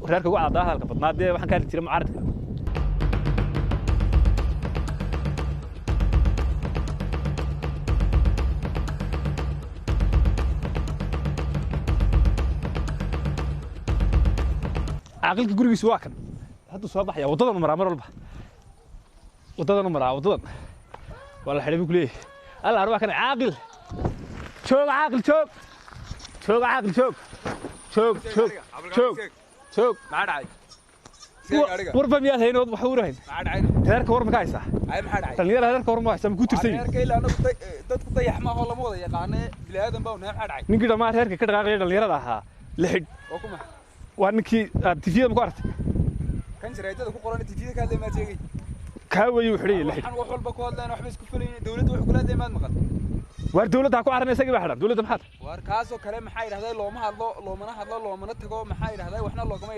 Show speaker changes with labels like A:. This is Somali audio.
A: reerka ugu caddaa hadalka badnaa dee waxaan ka arki jiray mucaaradka عقلك gurigiisu waa kan hadda soo baxaya wadadan maraa mar walba wadadan maraa wadadan wala xiriib ku leeyahay alla arwaa kan caaqil joog caaqil joog joog caaqil joog joog joog joog joog
B: ma dhacay
A: warba miyaad haynood wax u rahayn
B: ma dhacay
A: reerka war ma ka haysaa
B: ay ma dhacay
A: dhalinyarada reerka war ma haysaa ma ku tirsan
B: reerka ilaa dadku dayax ma oo lama wada yaqaanay bilaadan baa neef dhacay
A: ninkii dhamaan reerka ka dhaqaaqay dhalinyarada ahaa lixid
B: oo kuma
A: waa ninkii tifiyada ku artay
B: kan jireedada ku qoran tifiyada ka hadlay ma jeegay
A: ka way u xidhay lixid
B: waxaan wax walba ku hadlayna waxba isku filayna dawladdu wax kula hadlay maad maqal
A: war dawladda ku arinaysa isaga baa xidhan dawladda maxaad
B: war kaasoo kale maxay yiraahdeen looma hadlo loomana tago maxay yiraahdeen waxna loogama